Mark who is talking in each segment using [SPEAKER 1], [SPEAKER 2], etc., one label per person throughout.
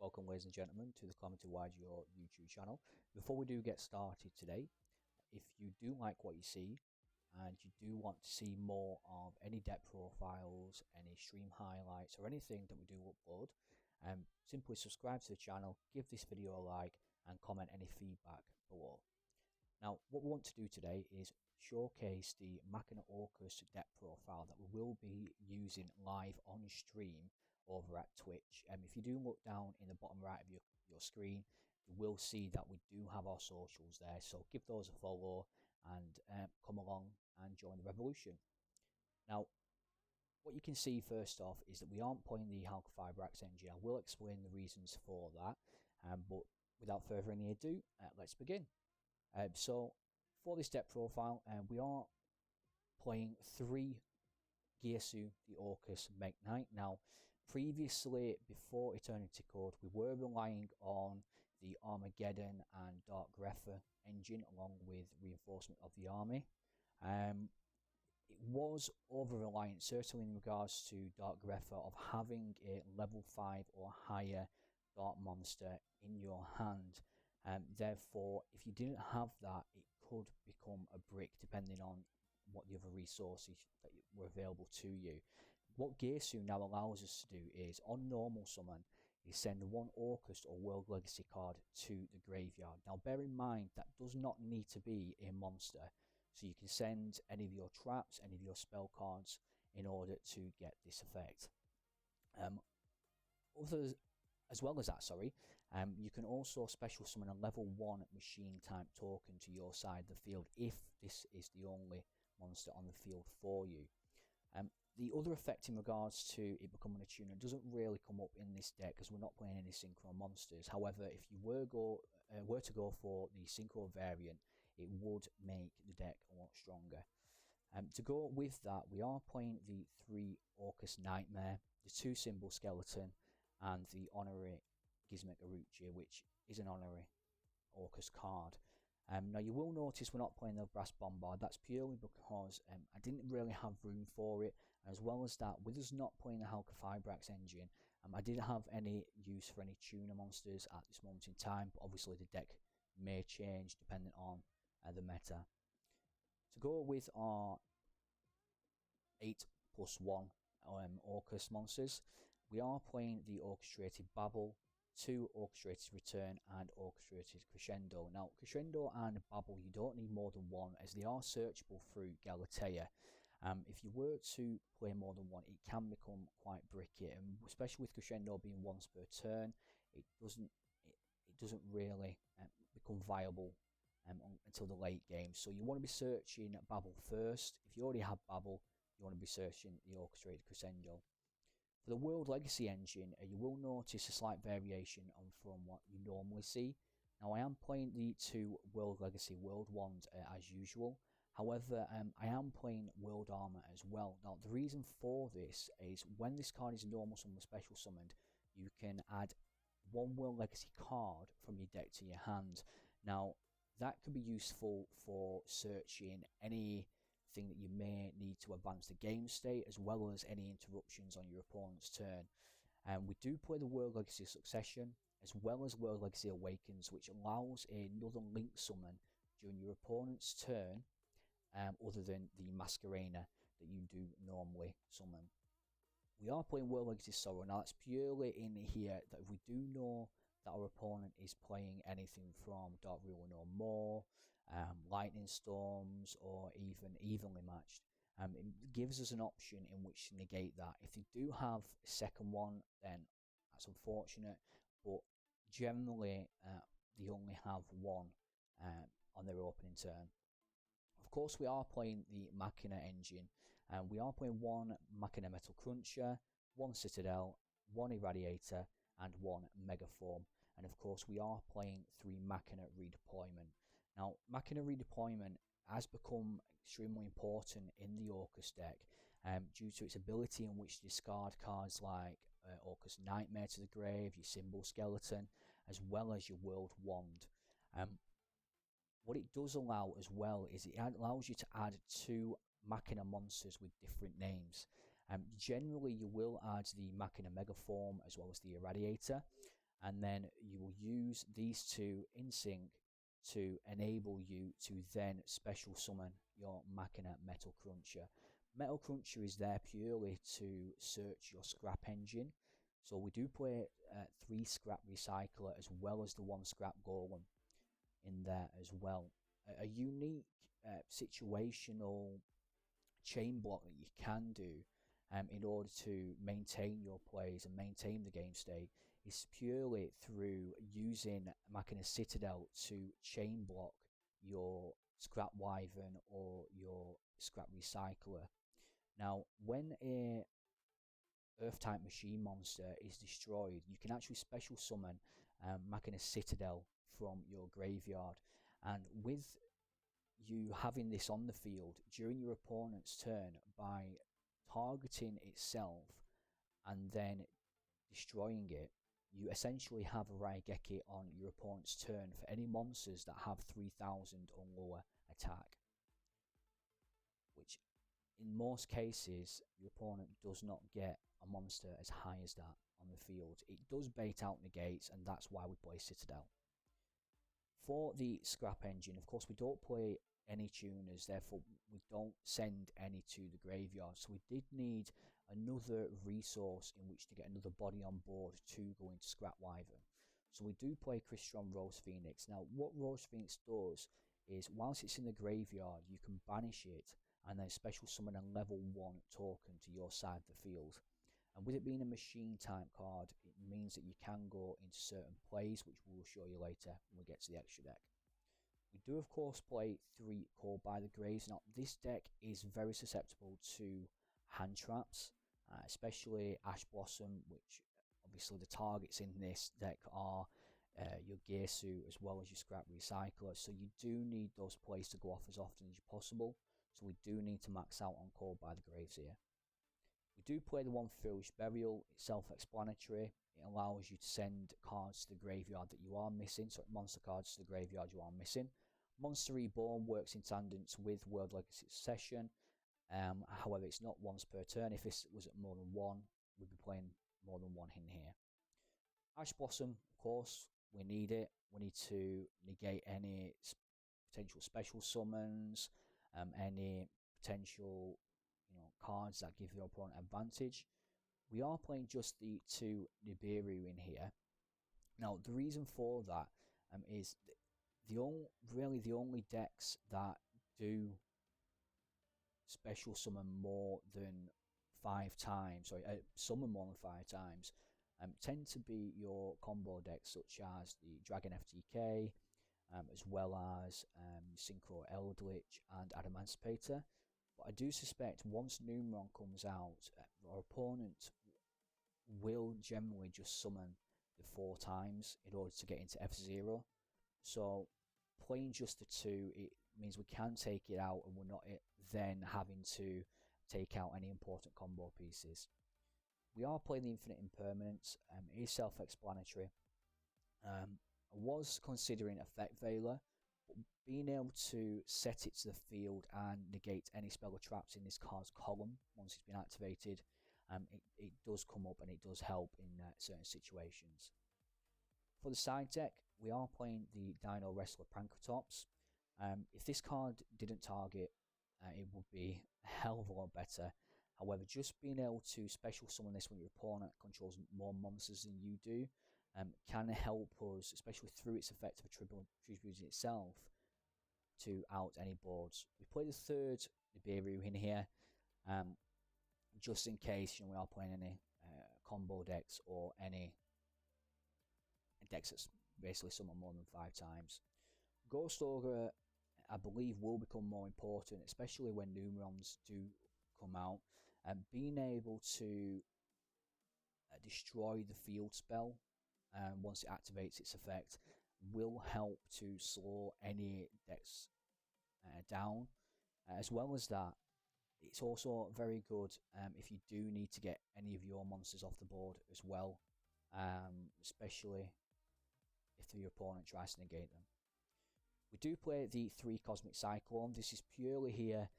[SPEAKER 1] Welcome, ladies and gentlemen, to the Commented Wide Your YouTube channel. Before we do get started today, if you do like what you see and you do want to see more of any deck profiles, any stream highlights, or anything that we do upload, simply subscribe to the channel, give this video a like, and comment any feedback below. Now, what we want to do today is showcase the Machina Orcust deck profile that we will be using live on stream over at Twitch. If you do look down in the bottom right of your screen, you will see that we do have our socials there, so give those a follow and come along and join the revolution. Now, what you can see first off is that we aren't playing the Halqifibrax engine. I will explain the reasons for that, but without further any ado, let's begin. So for this deck profile, we are playing 3 Gearsu the Orcust Meg Knight. Now, previously, before Eternity Code, we were relying on the Armageddon and Dark Grepher engine along with reinforcement of the army. It was over-reliant, certainly in regards to Dark Grepher, of having a level 5 or higher Dark Monster in your hand. Therefore, if you didn't have that, it could become a brick depending on what the other resources that were available to you. What Gearsu now allows us to do is, on normal summon, is send 1 Orcust or World Legacy card to the graveyard. Now bear in mind, that does not need to be a monster, so you can send any of your traps, any of your spell cards in order to get this effect. As well as that, you can also special summon a level 1 machine type token to your side of the field if this is the only monster on the field for you. The other effect in regards to it becoming a tuner doesn't really come up in this deck because we're not playing any synchro monsters. However, if you were to go for the synchro variant, it would make the deck a lot stronger. To go with that, we are playing the 3 Orcust Nightmare, the 2 Symbol Skeleton, and the Honorary Gizmek Uruchi, which is an Honorary Orcust card. Now you will notice we're not playing the Brass Bombard. That's purely because I didn't really have room for it. As well as that, with us not playing the Halqifibrax engine, I didn't have any use for any tuner monsters at this moment in time, but obviously the deck may change depending on the meta. To go with our 8+1 Orcust monsters, we are playing the Orchestrated Babel, 2 Orchestrated Return, and Orchestrated Crescendo. Now, Crescendo and Babel, you don't need more than 1, as they are searchable through Galatea. If you were to play more than 1, it can become quite bricky, and especially with Crescendo being once per turn, it doesn't really become viable until the late game. So you want to be searching Babel first. If you already have Babel, you want to be searching the Orchestrated Crescendo. For the World Legacy engine, you will notice a slight variation from what you normally see. Now, I am playing the 2 World Legacy World ones as usual. However, I am playing World Armor as well. Now, the reason for this is when this card is normal summon or special summoned, you can add 1 World Legacy card from your deck to your hand. Now, that could be useful for searching anything that you may need to advance the game state, as well as any interruptions on your opponent's turn. And we do play the World Legacy Succession, as well as World Legacy Awakens, which allows another link summon during your opponent's turn, other than the Masquerena that you do normally summon. We are playing World Legacy Sorrow. Now, that's purely in here that if we do know that our opponent is playing anything from Dark Ruler No More, Lightning Storms, or even Evenly Matched, it gives us an option in which to negate that. If they do have a second one, then that's unfortunate, but generally they only have 1 on their opening turn. Of course, we are playing the Machina engine, and we are playing 1 Machina Metal Cruncher, 1 Citadel, 1 Irradiator, and 1 Megaform. And of course, we are playing 3 Machina Redeployment. Now, Machina Redeployment has become extremely important in the Orcust deck due to its ability in which to discard cards like Orcust Nightmare to the grave, your Symbol Skeleton, as well as your World Wand. What it does allow as well is it allows you to add 2 Machina monsters with different names. Generally, you will add the Machina Megaform as well as the Irradiator. and then you will use these two in sync to enable you to then special summon your Machina Metal Cruncher. Metal Cruncher is there purely to search your scrap engine. So we do play 3 scrap recycler as well as the 1 scrap golem in there as well. A unique situational chain block that you can do in order to maintain your plays and maintain the game state is purely through using Machina Citadel to chain block your scrap wyvern or your scrap recycler. Now, when a Earth type machine monster is destroyed, you can actually special summon Machina Citadel from your graveyard, and with you having this on the field during your opponent's turn, by targeting itself and then destroying it, you essentially have a Raigeki on your opponent's turn for any monsters that have 3000 or lower attack, which in most cases your opponent does not get a monster as high as that on the field. It does bait out negates, and that's why we play Citadel. For the scrap engine, of course, we don't play any tuners, therefore we don't send any to the graveyard, so we did need another resource in which to get another body on board to go into Scrap Wyvern. So we do play Crystron Rose Phoenix. Now what Rose Phoenix does is, whilst it's in the graveyard, you can banish it and then special summon a level 1 token to your side of the field. And with it being a machine type card, it means that you can go into certain plays, which we will show you later when we get to the extra deck. We do of course play 3 Call by the Graves. Now this deck is very susceptible to hand traps, especially Ash Blossom, which obviously the targets in this deck are your Gear Suit as well as your Scrap Recycler, so you do need those plays to go off as often as possible, so we do need to max out on Call by the Graves here. We do play the 1 Foolish Burial. It's self-explanatory. It allows you to send cards to the graveyard that you are missing, so monster cards to the graveyard you are missing. Monster Reborn works in tandem with World Legacy Succession. However, it's not once per turn. If this was at more than 1, we'd be playing more than 1 in here. Ash Blossom, of course, we need it. We need to negate any potential special summons, any potential cards that give your opponent advantage. We are playing just the 2 Nibiru in here. Now the reason for that is the only decks that do special summon more than 5 times, summon more than 5 times, tend to be your combo decks such as the Dragon FTK, as well as Synchro Eldritch and Adamancipator. But I do suspect once Numeron comes out, our opponent will generally just summon the 4 times in order to get into F0. So playing just the 2, it means we can take it out and we're not then having to take out any important combo pieces. We are playing the Infinite Impermanence. It is self-explanatory. I was considering Effect Veiler, but being able to set it to the field and negate any spell or traps in this card's column once it's been activated, it does come up and it does help in certain situations. For the side deck, we are playing the Dino Wrestler Pankratops. If this card didn't target, it would be a hell of a lot better. However, just being able to special summon this when your opponent controls more monsters than you do can help us, especially through its effect of attributing itself, to out any boards. We play the 3rd Nibiru in here, just in case we are playing any combo decks or any decks that's basically summon more than 5 times. Ghost Ogre, I believe, will become more important, especially when Numerons do come out, and being able to destroy the field spell once it activates its effect will help to slow any decks down. As well as that, it's also very good if you do need to get any of your monsters off the board as well, especially if your opponent tries to negate them. We do play the 3 Cosmic Cyclone. This is purely here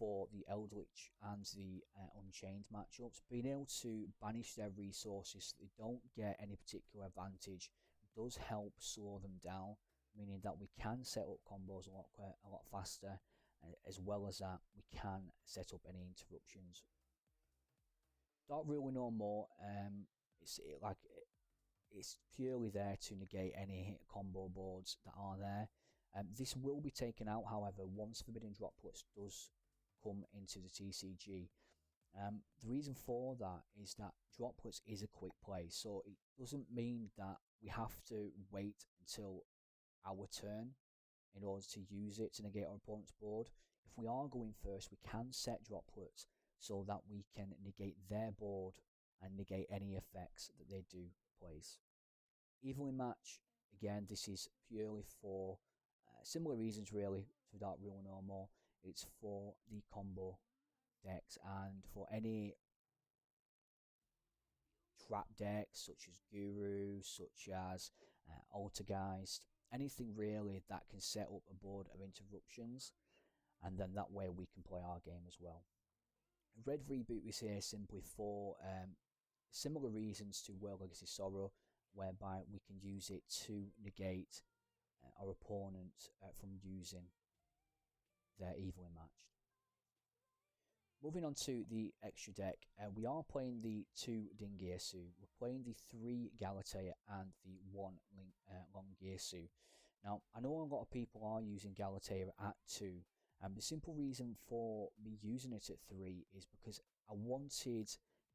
[SPEAKER 1] for the Eldritch and the Unchained matchups, being able to banish their resources so they don't get any particular advantage does help slow them down, meaning that we can set up combos a lot faster, as well as that we can set up any interruptions. Don't really know more. It's purely there to negate any combo boards that are there. This will be taken out, however, once Forbidden Droplets does come into the TCG. The reason for that is that Droplets is a quick play, so it doesn't mean that we have to wait until our turn in order to use it to negate our opponent's board. If we are going first, we can set Droplets so that we can negate their board and negate any effects that they do place. Evenly match, again, this is purely for similar reasons really to Dark Rule No More. It's for the combo decks and for any trap decks such as Guru, such as Altergeist, anything really that can set up a board of interruptions, and then that way we can play our game as well. Red Reboot is here simply for similar reasons to World Legacy Sorrow, whereby we can use it to negate our opponent from using their evenly matched. Moving on to the extra deck, we are playing the 2 Dingirsu, we're playing the 3 Galatea and the 1 Longirsu. Now, I know a lot of people are using Galatea at 2, and the simple reason for me using it at 3 is because I wanted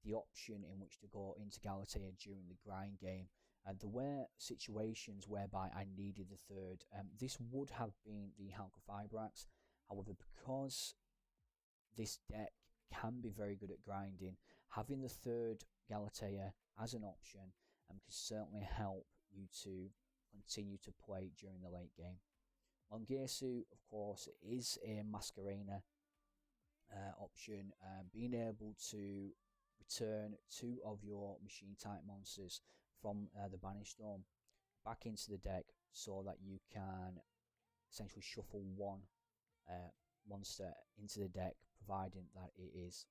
[SPEAKER 1] the option in which to go into Galatea during the grind game, and there were situations whereby I needed the 3rd. This would have been the Halqifibrax, however, because this deck can be very good at grinding, having the 3rd Galatea as an option can certainly help you to continue to play during the late game. Longirsu, of course, is a Masquerena option, being able to return 2 of your machine type monsters from the Banished Dome back into the deck so that you can essentially shuffle 1 monster into the deck, providing that it is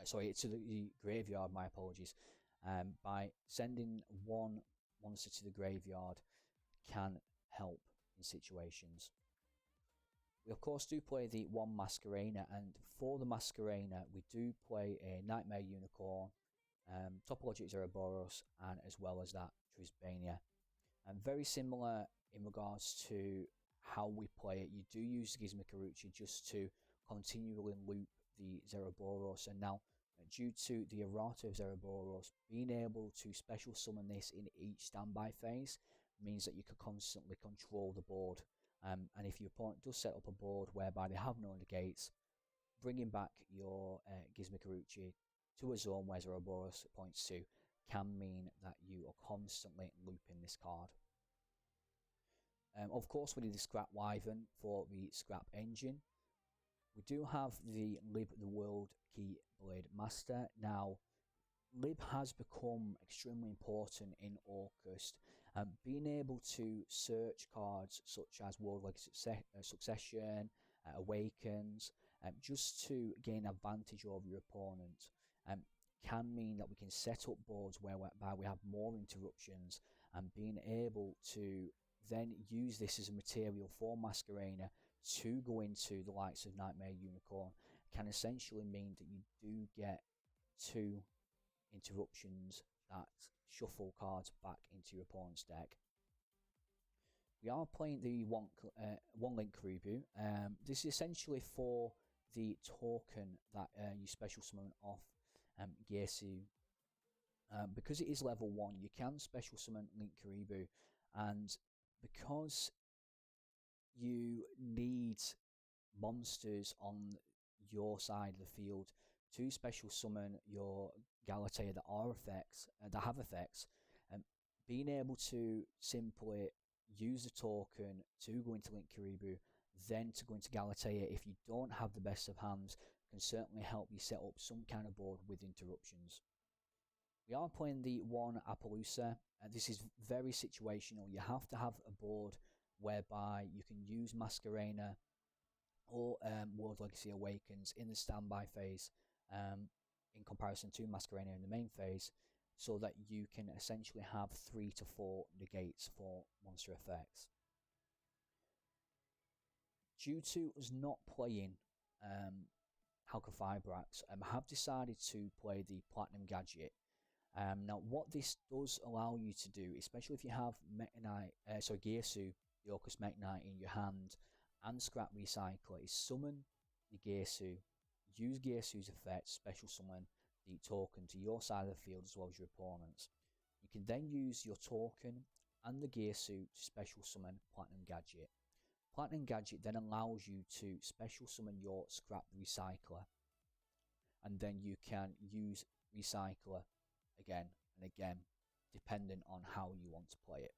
[SPEAKER 1] to the graveyard, my apologies. By sending 1 monster to the graveyard can help in situations. We of course do play the 1 Masquerena, and for the Masquerena we do play a Nightmare Unicorn, Topologic Zerboros, and as well as that Trisbania. And very similar in regards to how we play it, you do use the Gizmokaruchi just to continually loop the Zerboros, and now due to the errata of Zerboros, being able to special summon this in each standby phase means that you can constantly control the board, and if your opponent does set up a board whereby they have no negates, bringing back your Gizmokaruchi to a zone where Zerboros points to can mean that you are constantly looping this card. Of course, we need the Scrap Wyvern for the Scrap Engine. We do have the Lib the World Keyblade Master. Now, Lib has become extremely important in Orcust. Being able to search cards such as World Legacy Succession, Awakens, just to gain advantage over your opponent, can mean that we can set up boards whereby we have more interruptions, and being able to then use this as a material for Masquerena to go into the likes of Nightmare Unicorn can essentially mean that you do get 2 interruptions that shuffle cards back into your opponent's deck. We are playing the one link Kurubu. This is essentially for the token that you special summon off Girsu. Because it is level 1, you can special summon Link Kurubu, and because you need monsters on your side of the field to special summon your Galatea that have effects, being able to simply use the token to go into Link Kurubu, then to go into Galatea if you don't have the best of hands, can certainly help you set up some kind of board with interruptions. We are playing the 1 Appaloosa, and this is very situational. You have to have a board whereby you can use Masquerena or World Legacy Awakens in the standby phase, in comparison to Masquerania in the main phase, so that you can essentially have 3 to 4 negates for monster effects. Due to us not playing Halqifibrax, I have decided to play the Platinum Gadget. Now, what this does allow you to do, especially if you have Gearsu, the Orcust Mech Knight in your hand, and Scrap Recycler, is summon the Gearsu, use Gearsu's effect, special summon the token to your side of the field as well as your opponent's. You can then use your token and the Gearsu to special summon Platinum Gadget. Platinum Gadget then allows you to special summon your Scrap Recycler, and then you can use Recycler again and again, depending on how you want to play it.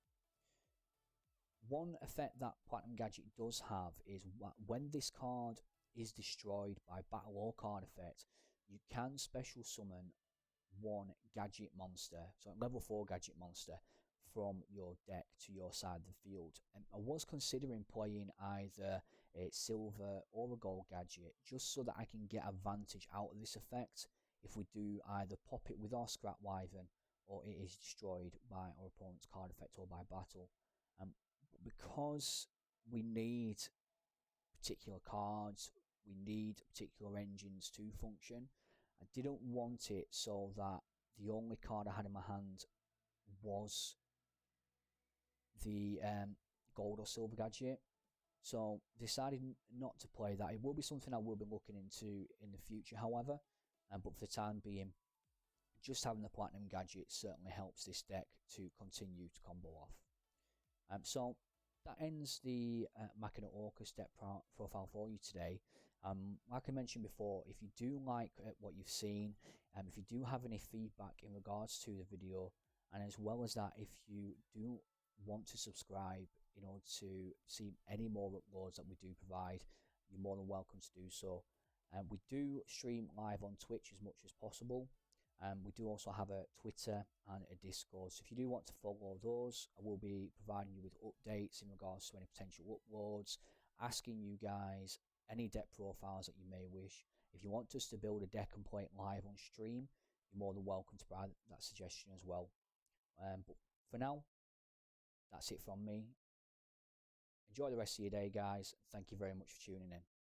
[SPEAKER 1] One effect that Platinum Gadget does have is when this card is destroyed by battle or card effect, you can special summon one gadget monster, so level 4 gadget monster, from your deck to your side of the field. And I was considering playing either a silver or a gold gadget, just so that I can get advantage out of this effect if we do either pop it with our Scrap Wyvern or it is destroyed by our opponent's card effect or by battle. Because we need particular cards, we need particular engines to function, I didn't want it so that the only card I had in my hand was the gold or silver gadget. So decided not to play that. It will be something I will be looking into in the future, however, but for the time being, just having the Platinum Gadget certainly helps this deck to continue to combo off. So that ends the Machina Orcust deck profile for you today. Like I mentioned before, if you do like what you've seen, if you do have any feedback in regards to the video, and as well as that, if you do want to subscribe in order to see any more uploads that we do provide, you're more than welcome to do so. We do stream live on Twitch as much as possible. We do also have a Twitter and a Discord, so if you do want to follow those, I will be providing you with updates in regards to any potential uploads, asking you guys any deck profiles that you may wish. If you want us to build a deck and play it live on stream, you're more than welcome to provide that suggestion as well. But for now, that's it from me. Enjoy the rest of your day, guys. Thank you very much for tuning in.